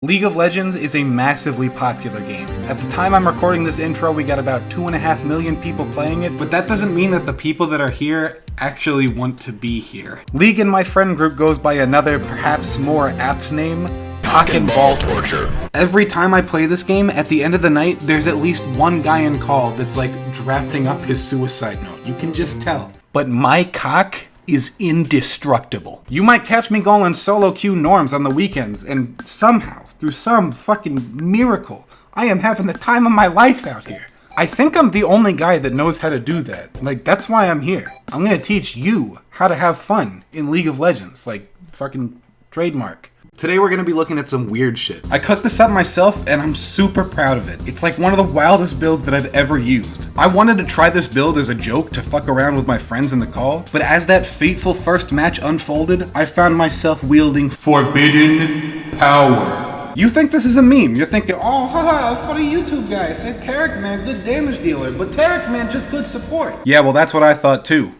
League of Legends is a massively popular game. At the time I'm recording this intro, we got about 2.5 million people playing it, but that doesn't mean that the people that are here actually want to be here. League in my friend group goes by another, perhaps more apt name, Cock and Ball Torture. Every time I play this game, at the end of the night, there's at least one guy in call that's like drafting up his suicide note. You can just tell. But my cock is indestructible. You might catch me going solo queue norms on the weekends, and somehow, through some fucking miracle, I am having the time of my life out here. I think I'm the only guy that knows how to do that. Like, that's why I'm here. I'm gonna teach you how to have fun in League of Legends. Like, fucking trademark. Today we're gonna be looking at some weird shit. I cooked this up myself and I'm super proud of it. It's like one of the wildest builds that I've ever used. I wanted to try this build as a joke to fuck around with my friends in the call, but as that fateful first match unfolded, I found myself wielding forbidden power. You think this is a meme. You're thinking, oh, haha, funny YouTube guy said Taric man, good damage dealer, but Taric man, just good support. Yeah, well that's what I thought too.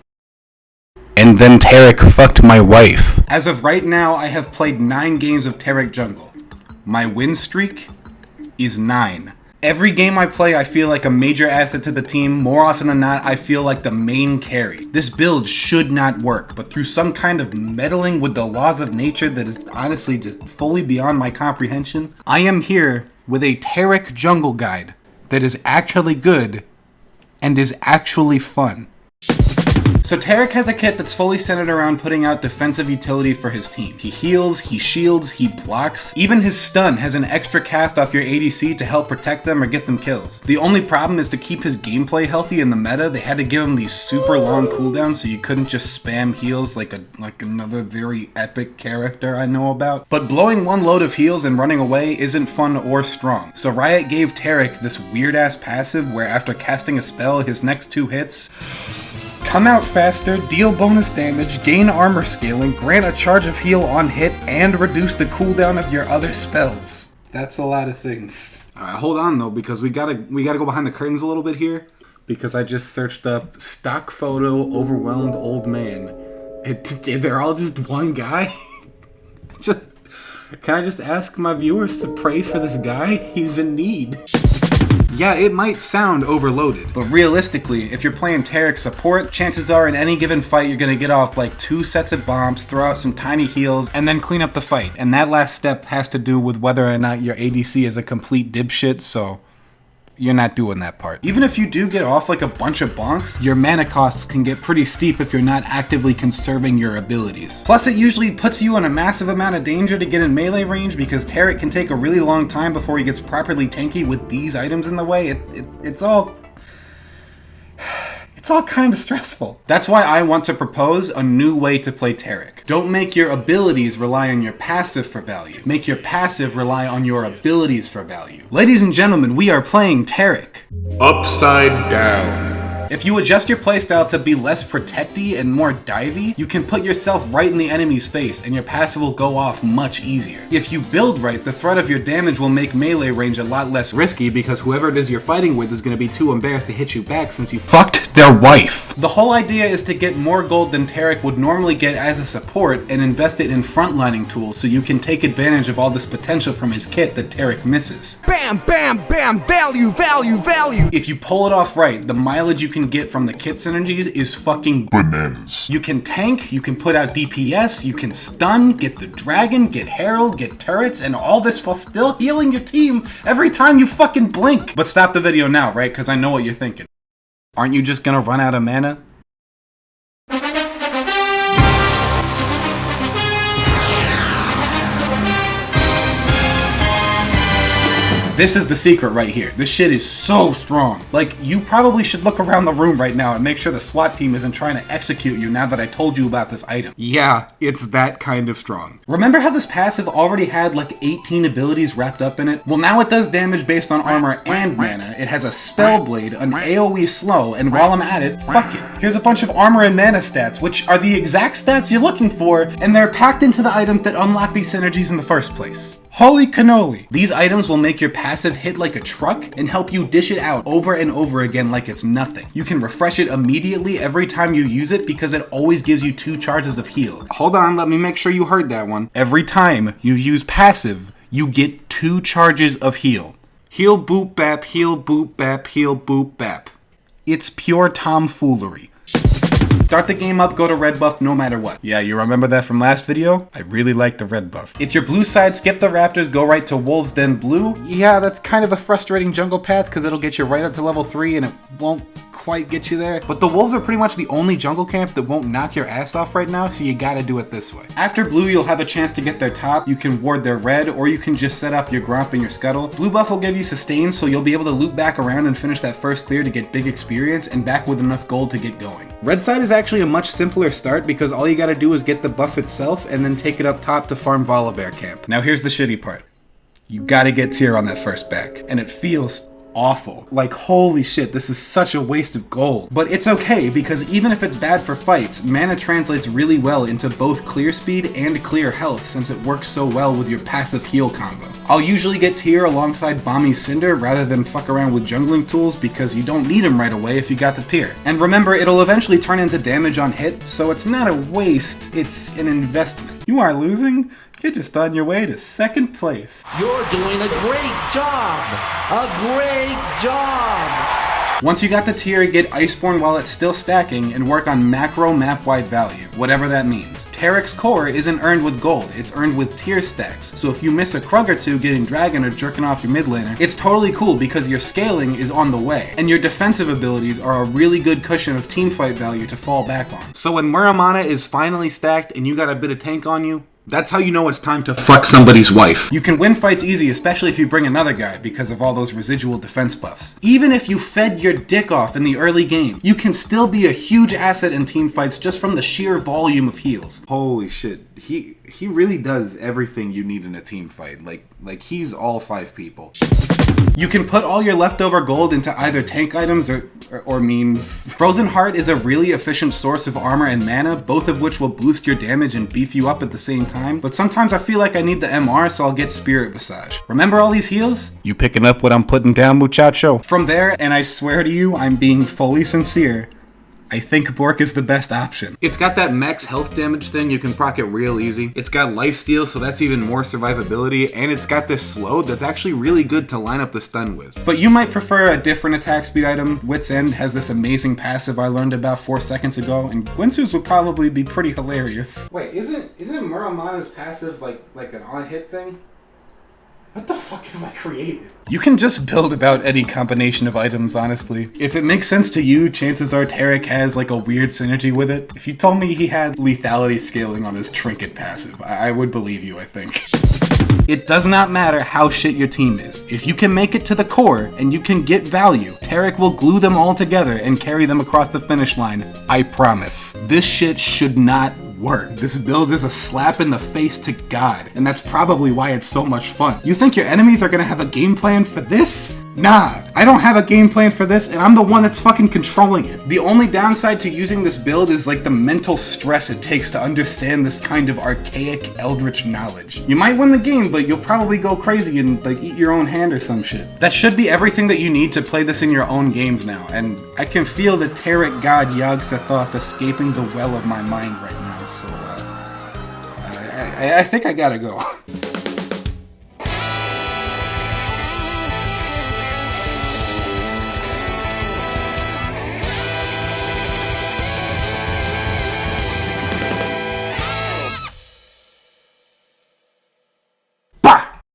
And then Taric fucked my wife. As of right now, I have played 9 games of Taric Jungle. My win streak is 9. Every game I play, I feel like a major asset to the team. More often than not, I feel like the main carry. This build should not work, but through some kind of meddling with the laws of nature that is honestly just fully beyond my comprehension, I am here with a Taric Jungle guide that is actually good and is actually fun. So Taric has a kit that's fully centered around putting out defensive utility for his team. He heals, he shields, he blocks. Even his stun has an extra cast off your ADC to help protect them or get them kills. The only problem is to keep his gameplay healthy in the meta, they had to give him these super long cooldowns so you couldn't just spam heals like another very epic character I know about. But blowing one load of heals and running away isn't fun or strong. So Riot gave Taric this weird ass passive where after casting a spell, his next 2 hits come out faster, deal bonus damage, gain armor scaling, grant a charge of heal on hit, and reduce the cooldown of your other spells. That's a lot of things. Alright, hold on though, because we gotta go behind the curtains a little bit here, because I just searched up stock photo overwhelmed old man. They're all just one guy? Can I just ask my viewers to pray for this guy? He's in need. Yeah, it might sound overloaded, but realistically, if you're playing Taric support, chances are in any given fight you're gonna get off like 2 sets of bombs, throw out some tiny heals, and then clean up the fight. And that last step has to do with whether or not your ADC is a complete dipshit, so you're not doing that part. Even if you do get off like a bunch of bonks, your mana costs can get pretty steep if you're not actively conserving your abilities. Plus it usually puts you in a massive amount of danger to get in melee range because Taric can take a really long time before he gets properly tanky with these items in the way. It's all kind of stressful. That's why I want to propose a new way to play Taric. Don't make your abilities rely on your passive for value. Make your passive rely on your abilities for value. Ladies and gentlemen, we are playing Taric upside down. If you adjust your playstyle to be less protecty and more divey, you can put yourself right in the enemy's face and your passive will go off much easier. If you build right, the threat of your damage will make melee range a lot less risky because whoever it is you're fighting with is going to be too embarrassed to hit you back since you fucked their wife. The whole idea is to get more gold than Taric would normally get as a support and invest it in frontlining tools so you can take advantage of all this potential from his kit that Taric misses. Bam, bam, bam, value, value, value! If you pull it off right, the mileage you can get from the kit synergies is fucking bananas. You can tank, you can put out DPS, you can stun, get the dragon, get herald, get turrets, and all this while still healing your team every time you fucking blink. But stop the video now, right? Because I know what you're thinking. Aren't you just gonna run out of mana? This is the secret right here. This shit is so strong. Like, you probably should look around the room right now and make sure the SWAT team isn't trying to execute you now that I told you about this item. Yeah, it's that kind of strong. Remember how this passive already had like 18 abilities wrapped up in it? Well, now it does damage based on armor and mana. It has a spell blade, an AoE slow, and while I'm at it, fuck it. Here's a bunch of armor and mana stats, which are the exact stats you're looking for, and they're packed into the items that unlock these synergies in the first place. Holy cannoli! These items will make your passive hit like a truck and help you dish it out over and over again like it's nothing. You can refresh it immediately every time you use it because it always gives you 2 charges of heal. Hold on, let me make sure you heard that one. Every time you use passive, you get 2 charges of heal. Heal boop bap, heal boop bap, heal boop bap. It's pure tomfoolery. Start the game up, go to red buff no matter what. Yeah, you remember that from last video? I really like the red buff. If you're blue side, skip the raptors, go right to wolves, then blue. Yeah, that's kind of a frustrating jungle path because it'll get you right up to level 3 and it won't quite get you there. But the wolves are pretty much the only jungle camp that won't knock your ass off right now, so you gotta do it this way. After blue, you'll have a chance to get their top. You can ward their red, or you can just set up your gromp and your scuttle. Blue buff will give you sustain, so you'll be able to loop back around and finish that first clear to get big experience and back with enough gold to get going. Red side is actually a much simpler start because all you gotta do is get the buff itself and then take it up top to farm Volibear camp. Now here's the shitty part. You gotta get tier on that first back, and it feels awful. Like, holy shit, this is such a waste of gold. But it's okay, because even if it's bad for fights, mana translates really well into both clear speed and clear health since it works so well with your passive heal combo. I'll usually get tier alongside Bomby's Cinder rather than fuck around with jungling tools because you don't need them right away if you got the tier. And remember, it'll eventually turn into damage on hit, so it's not a waste, it's an investment. You are losing? You're just on your way to second place. You're doing a great job! A great job! Once you got the tier, get Iceborne while it's still stacking and work on macro map-wide value, whatever that means. Taric's core isn't earned with gold, it's earned with tier stacks, so if you miss a Krug or two getting Dragon or jerking off your mid laner, it's totally cool because your scaling is on the way, and your defensive abilities are a really good cushion of teamfight value to fall back on. So when Muramana is finally stacked and you got a bit of tank on you, that's how you know it's time to fuck somebody's wife. You can win fights easy, especially if you bring another guy because of all those residual defense buffs. Even if you fed your dick off in the early game, you can still be a huge asset in team fights just from the sheer volume of heals. Holy shit, he really does everything you need in a team fight. Like he's all 5 people. You can put all your leftover gold into either tank items or memes. Frozen Heart is a really efficient source of armor and mana, both of which will boost your damage and beef you up at the same time, but sometimes I feel like I need the MR, so I'll get Spirit Visage. Remember all these heals? You picking up what I'm putting down, muchacho? From there, and I swear to you, I'm being fully sincere, I think Bork is the best option. It's got that max health damage thing, you can proc it real easy. It's got lifesteal, so that's even more survivability, and it's got this slow that's actually really good to line up the stun with. But you might prefer a different attack speed item. Wit's End has this amazing passive I learned about 4 seconds ago, and Gwynsu's would probably be pretty hilarious. Wait, isn't Muramana's passive like an on-hit thing? What the fuck have I created? You can just build about any combination of items, honestly. If it makes sense to you, chances are Taric has like a weird synergy with it. If you told me he had lethality scaling on his trinket passive, I would believe you, I think. It does not matter how shit your team is. If you can make it to the core and you can get value, Taric will glue them all together and carry them across the finish line. I promise. This shit should not work. This build is a slap in the face to God, and that's probably why it's so much fun. You think your enemies are gonna have a game plan for this? Nah, I don't have a game plan for this, and I'm the one that's fucking controlling it. The only downside to using this build is like the mental stress it takes to understand this kind of archaic eldritch knowledge. You might win the game, but you'll probably go crazy and like eat your own hand or some shit. That should be everything that you need to play this in your own games now, and I can feel the Taric god Yog-Sothoth escaping the well of my mind right now, so I think I gotta go.